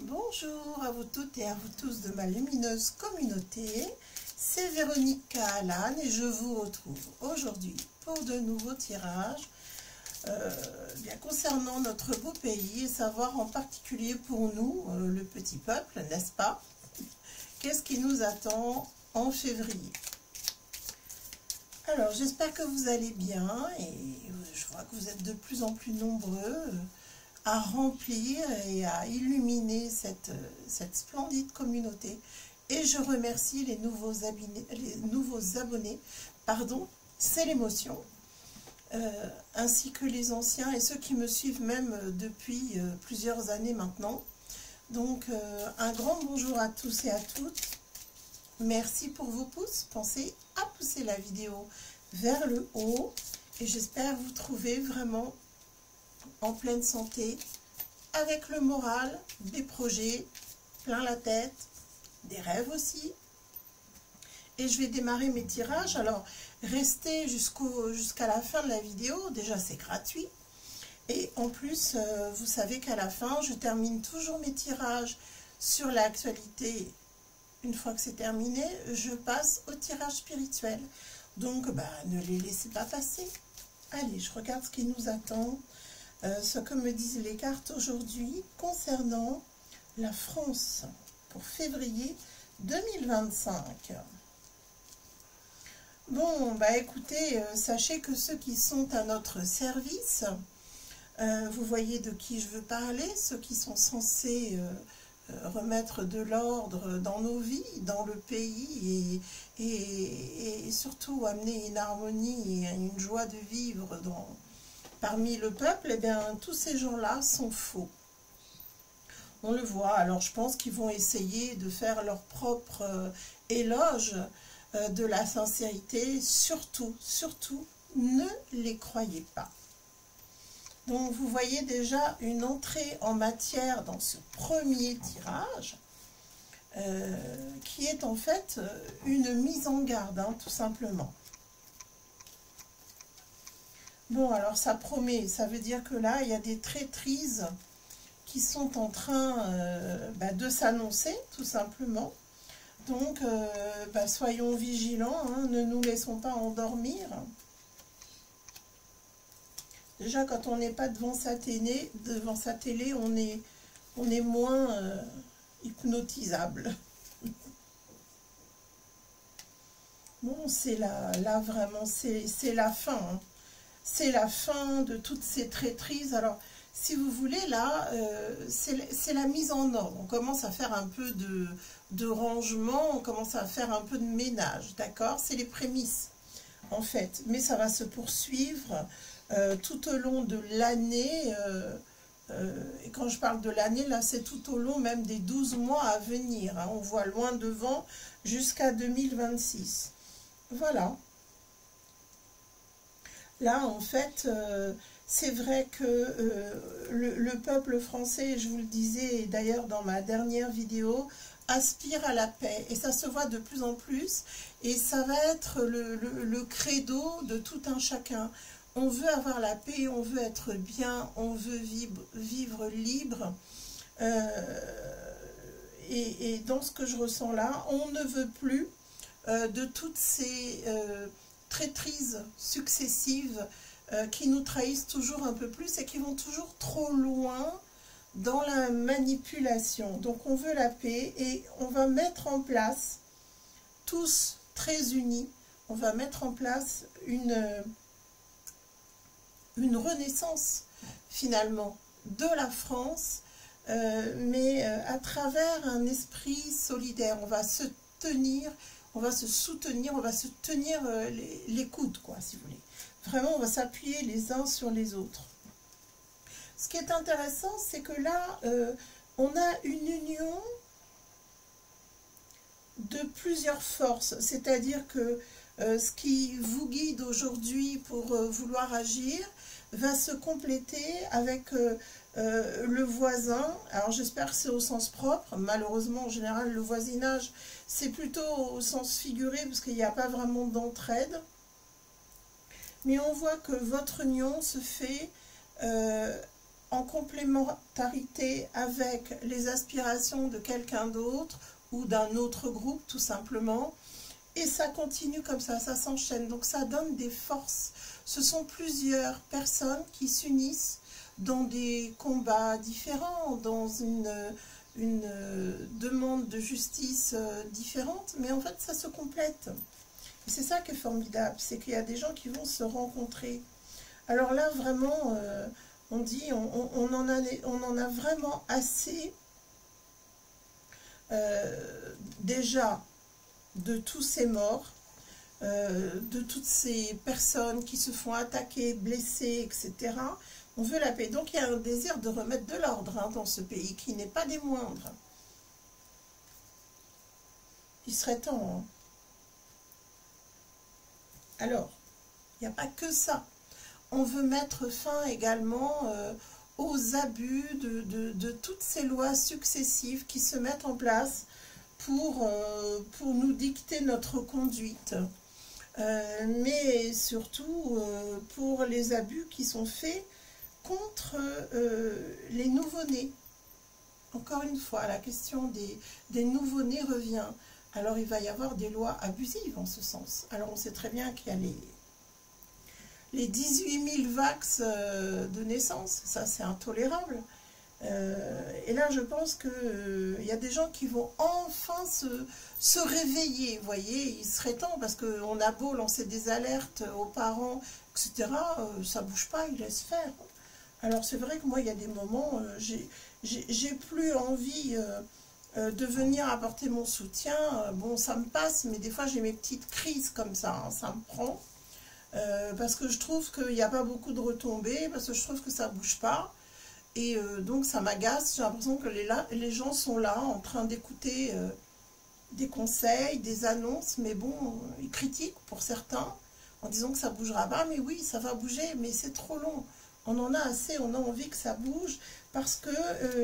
Bonjour à vous toutes et à vous tous de ma lumineuse communauté, c'est Véronique Kahalan et je vous retrouve aujourd'hui pour de nouveaux tirages concernant notre beau pays et savoir en particulier pour nous, le petit peuple, n'est-ce pas? Qu'est-ce qui nous attend en février? Alors j'espère que vous allez bien et je vois que vous êtes de plus en plus nombreux à remplir et à illuminer cette splendide communauté. Et je remercie les nouveaux abonnés, c'est l'émotion, ainsi que les anciens et ceux qui me suivent même depuis plusieurs années maintenant. Donc un grand bonjour à tous et à toutes. Merci pour vos pouces. Pensez à pousser la vidéo vers le haut et j'espère vous trouver vraiment en pleine santé, avec le moral, des projets, plein la tête, des rêves aussi. Et je vais démarrer mes tirages. Alors, restez jusqu'à la fin de la vidéo. Déjà, c'est gratuit. Et en plus, vous savez qu'à la fin, je termine toujours mes tirages sur l'actualité. Une fois que c'est terminé, je passe au tirage spirituel. Donc, ne les laissez pas passer. Allez, je regarde ce qui nous attend. Ce que me disent les cartes aujourd'hui concernant la France pour février 2025. Bon, écoutez, sachez que ceux qui sont à notre service, vous voyez de qui je veux parler, ceux qui sont censés remettre de l'ordre dans nos vies, dans le pays et surtout amener une harmonie et une joie de vivre parmi le peuple, tous ces gens-là sont faux. On le voit, alors je pense qu'ils vont essayer de faire leur propre éloge de la sincérité. Surtout, ne les croyez pas. Donc vous voyez déjà une entrée en matière dans ce premier tirage, qui est en fait une mise en garde, tout simplement. Bon, alors ça promet, ça veut dire que là, il y a des traîtrises qui sont en train de s'annoncer, tout simplement. Donc, soyons vigilants, ne nous laissons pas endormir. Déjà, quand on n'est pas devant sa télé, on est moins hypnotisable. Bon, c'est là vraiment, c'est la fin, C'est la fin de toutes ces traîtrises. Alors, si vous voulez, là, c'est la mise en ordre. On commence à faire un peu de rangement, on commence à faire un peu de ménage, d'accord? C'est les prémices, en fait. Mais ça va se poursuivre tout au long de l'année. Et quand je parle de l'année, là, c'est tout au long même des 12 mois à venir. On voit loin devant jusqu'à 2026. Voilà. Là, en fait, c'est vrai que le peuple français, je vous le disais d'ailleurs dans ma dernière vidéo, aspire à la paix. Et ça se voit de plus en plus. Et ça va être le credo de tout un chacun. On veut avoir la paix, on veut être bien, on veut vivre libre. Et dans ce que je ressens là, on ne veut plus de toutes ces traîtrises successives qui nous trahissent toujours un peu plus et qui vont toujours trop loin dans la manipulation. Donc on veut la paix et on va mettre en place, tous très unis, on va mettre en place une renaissance finalement de la France, mais à travers un esprit solidaire. On va se tenir, on va se soutenir, on va se tenir les coudes, quoi, si vous voulez. Vraiment, on va s'appuyer les uns sur les autres. Ce qui est intéressant, c'est que là, on a une union de plusieurs forces. C'est-à-dire que ce qui vous guide aujourd'hui pour vouloir agir va se compléter avec le voisin. Alors j'espère que c'est au sens propre. Malheureusement, en général, le voisinage, c'est plutôt au sens figuré parce qu'il n'y a pas vraiment d'entraide. Mais on voit que votre union se fait en complémentarité avec les aspirations de quelqu'un d'autre ou d'un autre groupe tout simplement. Et ça continue comme ça s'enchaîne. Donc ça donne des forces. Ce sont plusieurs personnes qui s'unissent dans des combats différents, dans une demande de justice différente, mais en fait ça se complète. Et c'est ça qui est formidable, c'est qu'il y a des gens qui vont se rencontrer. Alors là vraiment, on dit, on en a vraiment assez déjà de tous ces morts, de toutes ces personnes qui se font attaquer, blesser, etc. On veut la paix. Donc il y a un désir de remettre de l'ordre dans ce pays, qui n'est pas des moindres. Il serait temps. Alors, il n'y a pas que ça. On veut mettre fin également aux abus de toutes ces lois successives qui se mettent en place pour nous dicter notre conduite. Mais surtout pour les abus qui sont faits contre les nouveau-nés. Encore une fois, la question des nouveau-nés revient. Alors il va y avoir des lois abusives en ce sens. Alors on sait très bien qu'il y a les 18 000 vax de naissance, ça c'est intolérable. Et là je pense qu'il y a des gens qui vont enfin se réveiller, vous voyez, il serait temps, parce qu'on a beau lancer des alertes aux parents, etc., ça bouge pas, ils laissent faire. Alors c'est vrai que moi il y a des moments, j'ai plus envie de venir apporter mon soutien. Bon, ça me passe, mais des fois j'ai mes petites crises comme ça, ça me prend. Parce que je trouve qu'il n'y a pas beaucoup de retombées, parce que je trouve que ça ne bouge pas. Et donc ça m'agace, j'ai l'impression que les gens sont là en train d'écouter des conseils, des annonces, mais bon, ils critiquent pour certains, en disant que ça ne bougera pas. Mais oui, ça va bouger, mais c'est trop long. On en a assez, on a envie que ça bouge, parce que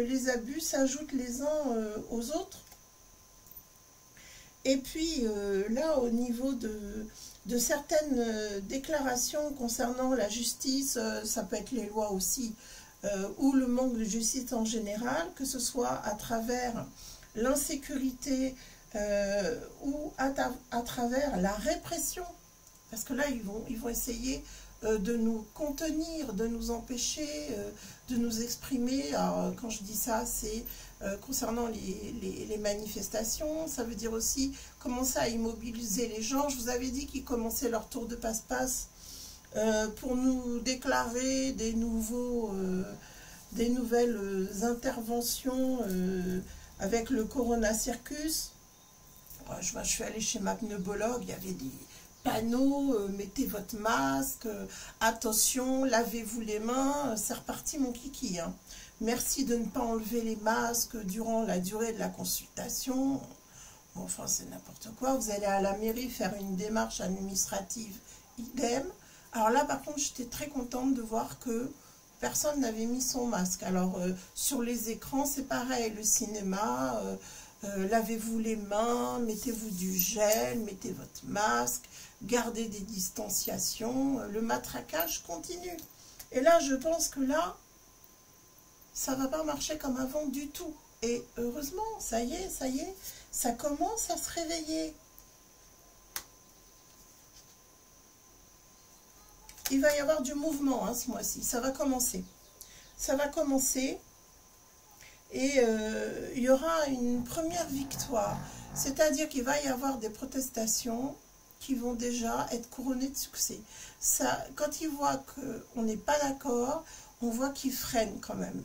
les abus s'ajoutent les uns aux autres. Et puis là, au niveau de certaines déclarations concernant la justice, ça peut être les lois aussi, ou le manque de justice en général, que ce soit à travers l'insécurité ou à travers la répression. Parce que là, ils vont essayer de nous contenir, de nous empêcher de nous exprimer. Alors, quand je dis ça, c'est concernant les manifestations. Ça veut dire aussi commencer à immobiliser les gens. Je vous avais dit qu'ils commençaient leur tour de passe-passe pour nous déclarer des nouvelles interventions avec le Corona Circus. Je suis allée chez ma pneumologue, il y avait des panneaux, mettez votre masque, attention, lavez-vous les mains, c'est reparti mon kiki. Hein. Merci de ne pas enlever les masques durant la durée de la consultation. Bon, enfin, c'est n'importe quoi. Vous allez à la mairie faire une démarche administrative, idem. Alors là, par contre, j'étais très contente de voir que personne n'avait mis son masque. Alors, sur les écrans, c'est pareil, le cinéma, lavez-vous les mains, mettez-vous du gel, mettez votre masque, gardez des distanciations, le matraquage continue. Et là, je pense que là, ça ne va pas marcher comme avant du tout. Et heureusement, ça y est, ça commence à se réveiller. Il va y avoir du mouvement ce mois-ci, ça va commencer. Ça va commencer et il y aura une première victoire. C'est-à-dire qu'il va y avoir des protestations qui vont déjà être couronnées de succès. Ça, quand ils voient qu'on n'est pas d'accord, on voit qu'ils freinent quand même.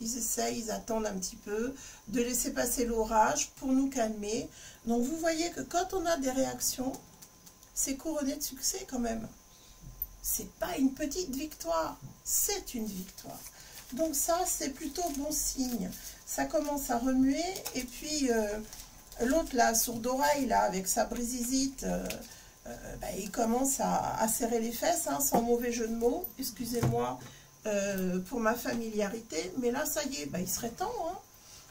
Ils essayent, ils attendent un petit peu de laisser passer l'orage pour nous calmer. Donc vous voyez que quand on a des réactions, c'est couronné de succès quand même. C'est pas une petite victoire, c'est une victoire. Donc ça, c'est plutôt bon signe. Ça commence à remuer. Et puis, l'autre, là, sourd-oreille, là, avec sa brisisite, il commence à serrer les fesses, sans mauvais jeu de mots. Excusez-moi pour ma familiarité. Mais là, ça y est, il serait temps. Hein.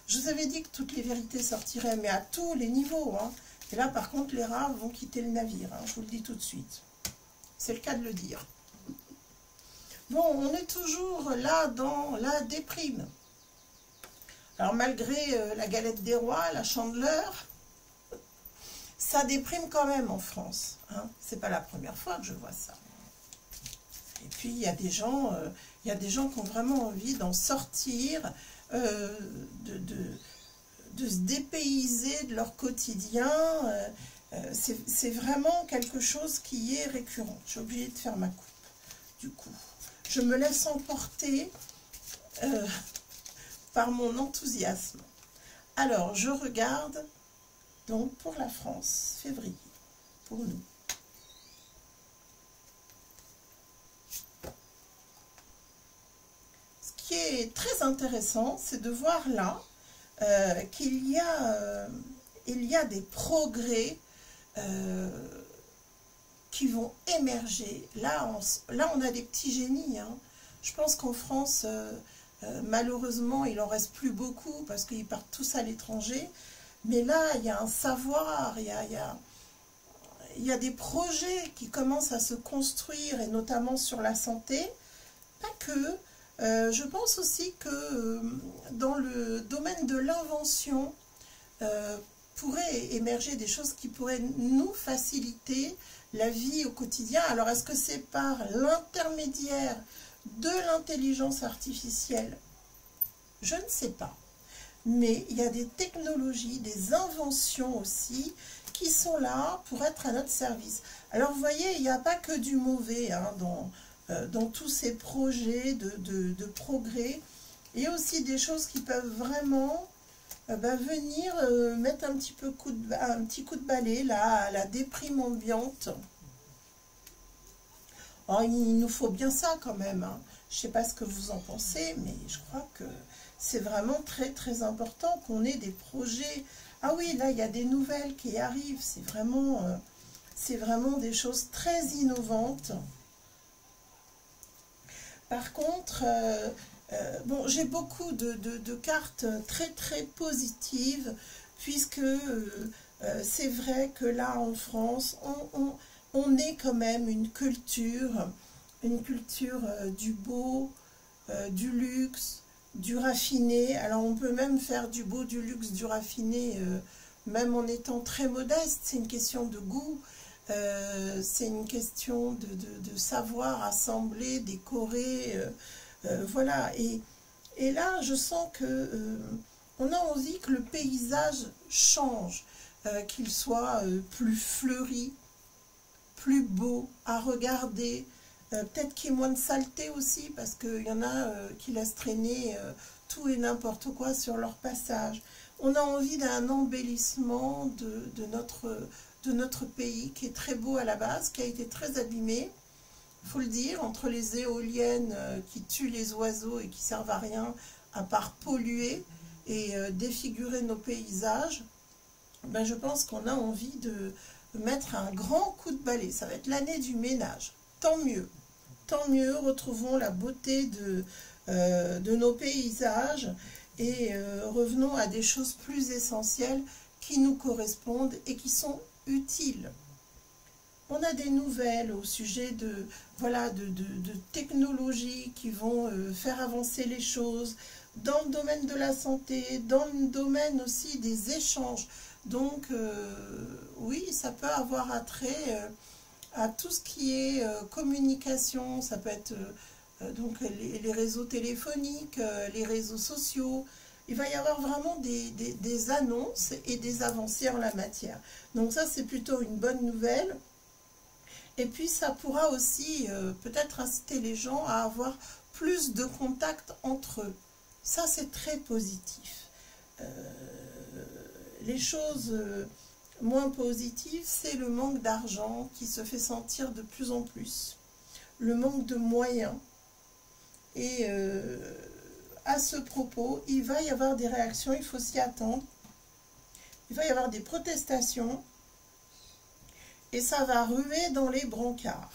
Je vous avais dit que toutes les vérités sortiraient, mais à tous les niveaux. Hein. Et là, par contre, les rats vont quitter le navire. Hein, je vous le dis tout de suite. C'est le cas de le dire. Bon, on est toujours là dans la déprime. Alors malgré la galette des rois, la Chandeleur, ça déprime quand même en France. Hein. C'est pas la première fois que je vois ça. Et puis il y a des gens, qui ont vraiment envie d'en sortir, de se dépayser de leur quotidien. C'est vraiment quelque chose qui est récurrent. J'ai obligé de faire ma coupe, du coup. Je me laisse emporter par mon enthousiasme. Alors, je regarde, donc, pour la France, février, pour nous. Ce qui est très intéressant, c'est de voir là qu'il y a des progrès qui vont émerger. Là, on a des petits génies. Hein. Je pense qu'en France, malheureusement, il n'en reste plus beaucoup parce qu'ils partent tous à l'étranger. Mais là, il y a un savoir, il y a des projets qui commencent à se construire, et notamment sur la santé. Pas que. Je pense aussi que dans le domaine de l'invention, pourraient émerger des choses qui pourraient nous faciliter la vie au quotidien. Alors, est-ce que c'est par l'intermédiaire de l'intelligence artificielle? Je ne sais pas. Mais il y a des technologies, des inventions aussi, qui sont là pour être à notre service. Alors, vous voyez, il n'y a pas que du mauvais hein, dans tous ces projets de progrès. Il y a aussi des choses qui peuvent vraiment venir mettre un petit coup de balai là, à la déprime ambiante. Oh, il nous faut bien ça quand même. Hein. Je ne sais pas ce que vous en pensez, mais je crois que c'est vraiment très très important qu'on ait des projets. Ah oui, là il y a des nouvelles qui arrivent. C'est vraiment des choses très innovantes. Par contre, bon, j'ai beaucoup de cartes très très positives, puisque c'est vrai que là en France, on est quand même une culture du beau, du luxe, du raffiné. Alors on peut même faire du beau, du luxe, du raffiné, même en étant très modeste. C'est une question de goût. C'est une question de savoir assembler, décorer, voilà. Et là, je sens que on a envie que le paysage change, qu'il soit plus fleuri, plus beau à regarder, peut-être qu'il y ait moins de saleté aussi, parce qu'il y en a qui laissent traîner tout et n'importe quoi sur leur passage. On a envie d'un embellissement de notre pays qui est très beau à la base, qui a été très abîmé, il faut le dire, entre les éoliennes qui tuent les oiseaux et qui servent à rien à part polluer et défigurer nos paysages. Ben, je pense qu'on a envie de mettre un grand coup de balai. Ça va être l'année du ménage. Tant mieux, retrouvons la beauté de nos paysages et revenons à des choses plus essentielles qui nous correspondent et qui sont utiles. On a des nouvelles au sujet de technologies qui vont faire avancer les choses dans le domaine de la santé, dans le domaine aussi des échanges. Donc oui, ça peut avoir attrait à tout ce qui est communication. Ça peut être donc les réseaux téléphoniques, les réseaux sociaux. Il va y avoir vraiment des annonces et des avancées en la matière. Donc ça, c'est plutôt une bonne nouvelle. Et puis, ça pourra aussi peut-être inciter les gens à avoir plus de contacts entre eux. Ça, c'est très positif. Les choses moins positives, c'est le manque d'argent qui se fait sentir de plus en plus. Le manque de moyens. Et à ce propos, il va y avoir des réactions, il faut s'y attendre. Il va y avoir des protestations et ça va ruer dans les brancards.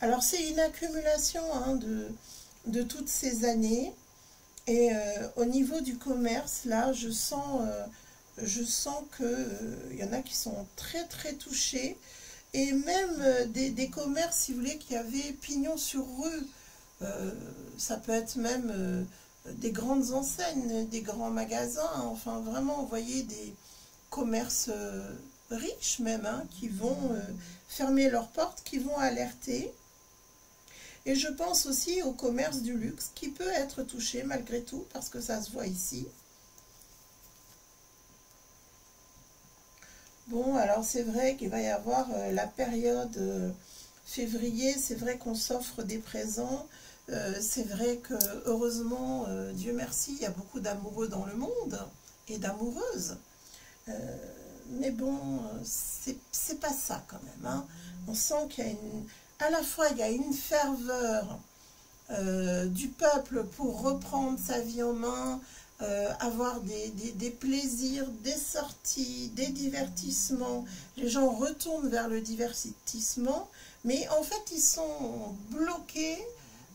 Alors c'est une accumulation hein, de toutes ces années et au niveau du commerce, là je sens qu'il y en a qui sont très très touchés et même des commerces, si vous voulez, qui avaient pignon sur rue. Ça peut être même des grandes enseignes, des grands magasins, enfin vraiment, vous voyez, des commerces riches même, hein, qui vont fermer leurs portes, qui vont alerter. Et je pense aussi au commerce du luxe, qui peut être touché malgré tout, parce que ça se voit ici. Bon, alors c'est vrai qu'il va y avoir la période février, c'est vrai qu'on s'offre des présents, c'est vrai que heureusement, Dieu merci, il y a beaucoup d'amoureux dans le monde et d'amoureuses. Mais bon, c'est pas ça quand même, hein. On sent qu'il y a à la fois il y a une ferveur du peuple pour reprendre sa vie en main, avoir des plaisirs, des sorties, des divertissements. Les gens retournent vers le divertissement, mais en fait ils sont bloqués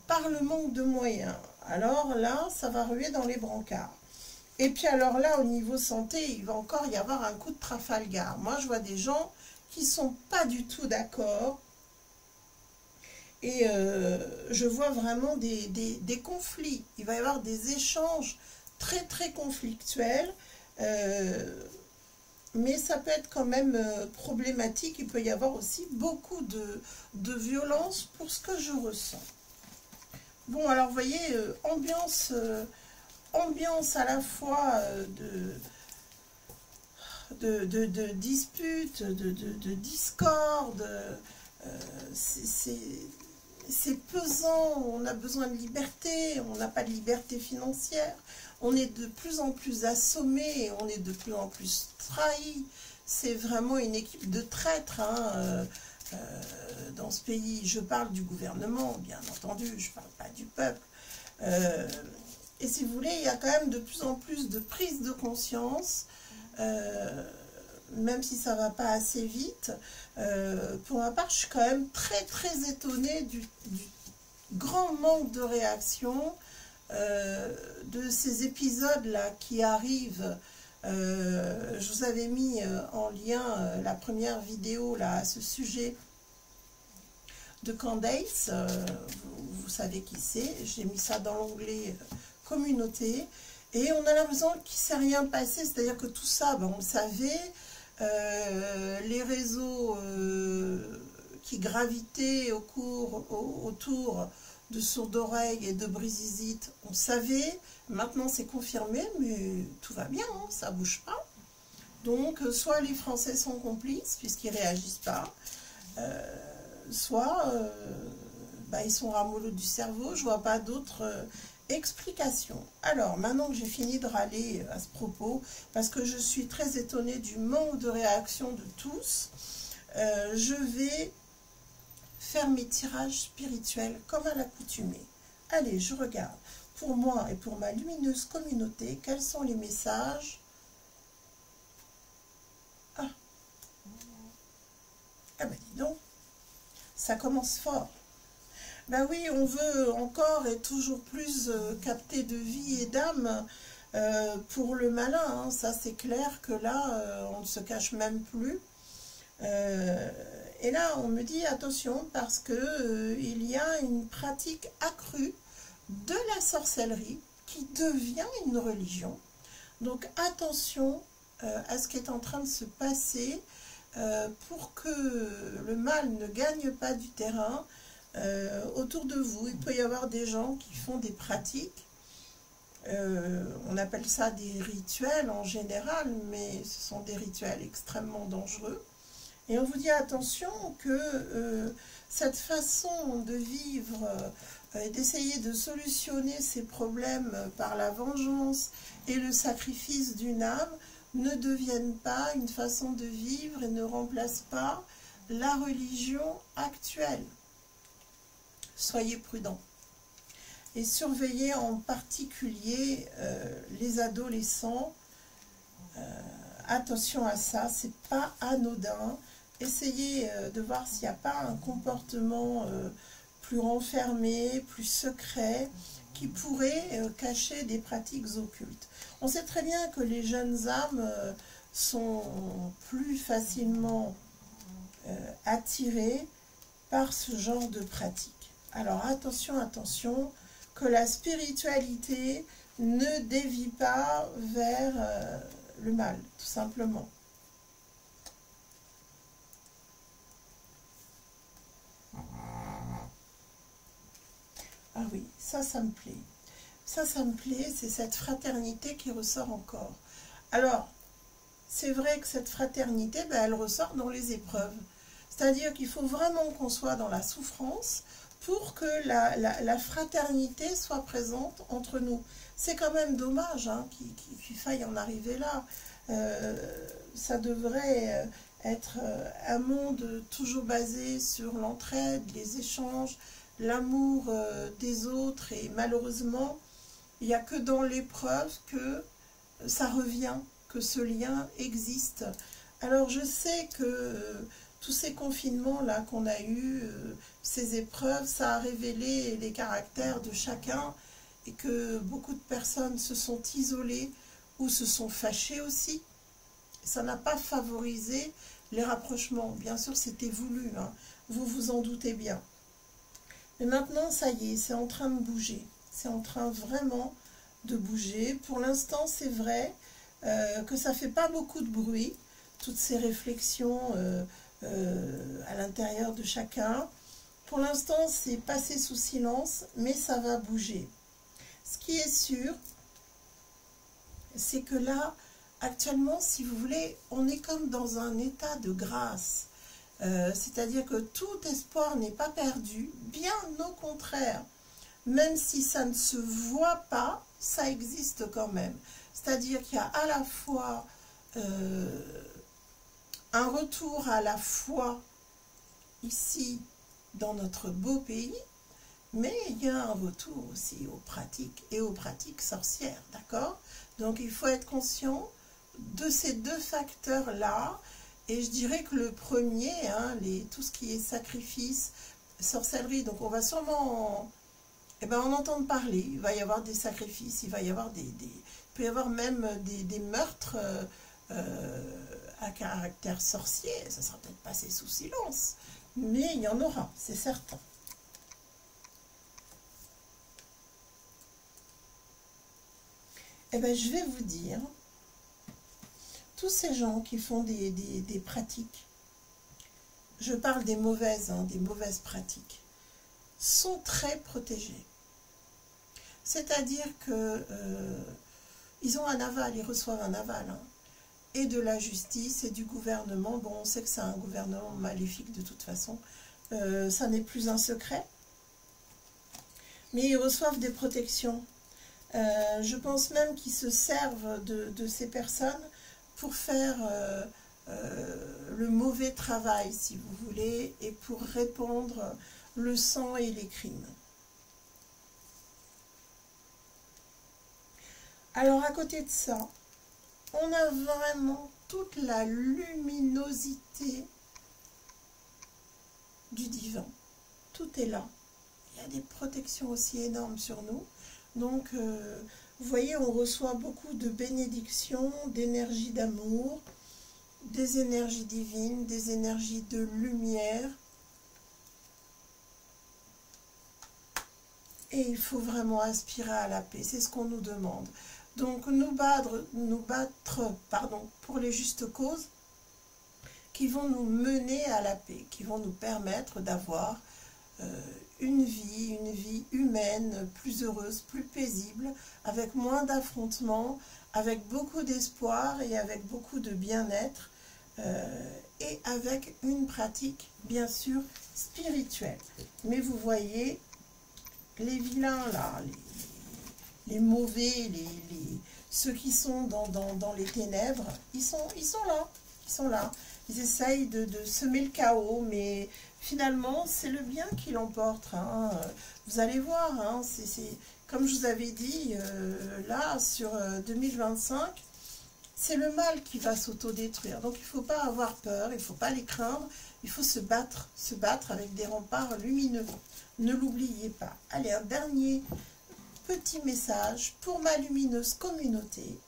par le manque de moyens. Alors là, ça va ruer dans les brancards. Et puis alors là, au niveau santé, il va encore y avoir un coup de Trafalgar. Moi, je vois des gens qui ne sont pas du tout d'accord. Et je vois vraiment des conflits. Il va y avoir des échanges très très conflictuels. Mais ça peut être quand même problématique. Il peut y avoir aussi beaucoup de violence pour ce que je ressens. Bon, alors vous voyez, ambiance à la fois de disputes, de discorde. C'est pesant, on a besoin de liberté, on n'a pas de liberté financière, on est de plus en plus assommé, on est de plus en plus trahi. C'est vraiment une équipe de traîtres, hein, dans ce pays. Je parle du gouvernement, bien entendu, je ne parle pas du peuple. Et si vous voulez, il y a quand même de plus en plus de prise de conscience, même si ça ne va pas assez vite. Pour ma part, je suis quand même très très étonnée du grand manque de réaction, de ces épisodes-là qui arrivent. Je vous avais mis en lien la première vidéo là, à ce sujet de Candace. Vous savez qui c'est. J'ai mis ça dans l'onglet communauté. Et on a l'impression qu'il ne s'est rien passé. C'est-à-dire que tout ça, ben, on le savait. Les réseaux qui gravitaient autour de Sourde Oreille et de Brisizite, on savait. Maintenant, c'est confirmé, mais tout va bien, hein, ça ne bouge pas. Donc, soit les Français sont complices, puisqu'ils ne réagissent pas, soit bah, ils sont ramollos du cerveau. Je ne vois pas d'autres explications. Alors, maintenant que j'ai fini de râler à ce propos, parce que je suis très étonnée du manque de réaction de tous, je vais faire mes tirages spirituels comme à l'accoutumée. Allez, je regarde. Pour moi et pour ma lumineuse communauté, quels sont les messages? Ah, ah ben dis donc, ça commence fort. Ben oui, on veut encore et toujours plus capter de vie et d'âme pour le malin. Hein. Ça, c'est clair que là, on ne se cache même plus. Et là, on me dit attention parce que il y a une pratique accrue de la sorcellerie qui devient une religion. Donc attention à ce qui est en train de se passer pour que le mal ne gagne pas du terrain. Autour de vous, il peut y avoir des gens qui font des pratiques, on appelle ça des rituels en général, mais ce sont des rituels extrêmement dangereux. Et on vous dit attention que cette façon de vivre et d'essayer de solutionner ces problèmes par la vengeance et le sacrifice d'une âme ne devienne pas une façon de vivre et ne remplace pas la religion actuelle. Soyez prudents et surveillez en particulier les adolescents. Attention à ça, c'est pas anodin. Essayez de voir s'il n'y a pas un comportement plus renfermé, plus secret, qui pourrait cacher des pratiques occultes. On sait très bien que les jeunes âmes sont plus facilement attirés par ce genre de pratique. Alors attention, attention, que la spiritualité ne dévie pas vers le mal, tout simplement. Ah oui, ça me plaît. Ça me plaît, c'est cette fraternité qui ressort encore. Alors, c'est vrai que cette fraternité, elle ressort dans les épreuves. C'est-à-dire qu'il faut vraiment qu'on soit dans la souffrance pour que la fraternité soit présente entre nous. C'est quand même dommage hein, qu'il faille en arriver là. Ça devrait être un monde toujours basé sur l'entraide, les échanges, l'amour des autres. Et malheureusement, il n'y a que dans l'épreuve que ça revient, que ce lien existe. Alors je sais que tous ces confinements-là qu'on a eus, ces épreuves, ça a révélé les caractères de chacun et que beaucoup de personnes se sont isolées ou se sont fâchées aussi. Ça n'a pas favorisé les rapprochements. Bien sûr, c'était voulu, hein. Vous vous en doutez bien. Mais maintenant, ça y est, c'est en train de bouger. C'est en train vraiment de bouger. Pour l'instant, c'est vrai que ça ne fait pas beaucoup de bruit, toutes ces réflexions à l'intérieur de chacun. Pour l'instant, c'est passé sous silence, mais ça va bouger. Ce qui est sûr, c'est que là, actuellement, si vous voulez, on est comme dans un état de grâce. C'est-à-dire que tout espoir n'est pas perdu, bien au contraire. Même si ça ne se voit pas, ça existe quand même. C'est-à-dire qu'il y a à la fois un retour à la foi ici dans notre beau pays, mais il y a un retour aussi aux pratiques et aux pratiques sorcières, d'accord? Donc il faut être conscient de ces deux facteurs-là, et je dirais que le premier, hein, tout ce qui est sacrifice, sorcellerie, donc on va sûrement en entendre parler, il va y avoir des sacrifices, il va y avoir il peut y avoir même des meurtres à caractère sorcier, ça sera peut-être passé sous silence, mais il y en aura, c'est certain. Je vais vous dire, tous ces gens qui font des pratiques, je parle des mauvaises pratiques, sont très protégés. C'est-à-dire que ils ont un aval, ils reçoivent un aval, hein, et de la justice et du gouvernement. Bon, on sait que c'est un gouvernement maléfique de toute façon, ça n'est plus un secret, mais ils reçoivent des protections. Je pense même qu'ils se servent de ces personnes pour faire le mauvais travail, si vous voulez, et pour répandre le sang et les crimes. Alors à côté de ça, on a vraiment toute la luminosité du divin. Tout est là. Il y a des protections aussi énormes sur nous. Donc, vous voyez, on reçoit beaucoup de bénédictions, d'énergie d'amour, des énergies divines, des énergies de lumière. Et il faut vraiment aspirer à la paix, c'est ce qu'on nous demande. Donc, nous battre pour les justes causes qui vont nous mener à la paix, qui vont nous permettre d'avoir une vie humaine plus heureuse, plus paisible, avec moins d'affrontements, avec beaucoup d'espoir et avec beaucoup de bien-être, et avec une pratique, bien sûr, spirituelle. Mais vous voyez, les vilains, là, les mauvais, ceux qui sont dans les ténèbres, ils sont là. Ils essayent de semer le chaos, mais finalement, c'est le bien qui l'emporte. Hein. Vous allez voir, hein, comme je vous avais dit, là, sur 2025, c'est le mal qui va s'autodétruire. Donc, il ne faut pas avoir peur, il ne faut pas les craindre, il faut se battre avec des remparts lumineux. Ne l'oubliez pas. Allez, un dernier petit message pour ma lumineuse communauté.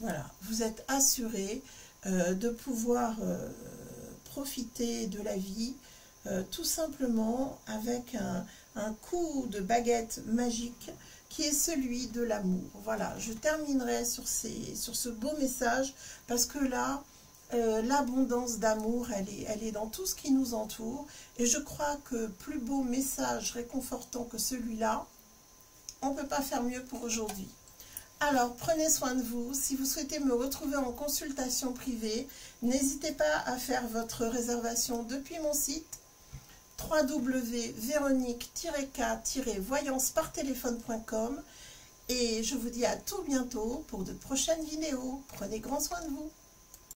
Voilà, vous êtes assuré de pouvoir profiter de la vie tout simplement avec un coup de baguette magique qui est celui de l'amour. Voilà, je terminerai sur ce beau message parce que là, l'abondance d'amour, elle est dans tout ce qui nous entoure. Et je crois que plus beau message réconfortant que celui-là, on ne peut pas faire mieux pour aujourd'hui. Alors, prenez soin de vous. Si vous souhaitez me retrouver en consultation privée, n'hésitez pas à faire votre réservation depuis mon site www.véronique-k-voyancepartéléphone.com et je vous dis à tout bientôt pour de prochaines vidéos. Prenez grand soin de vous.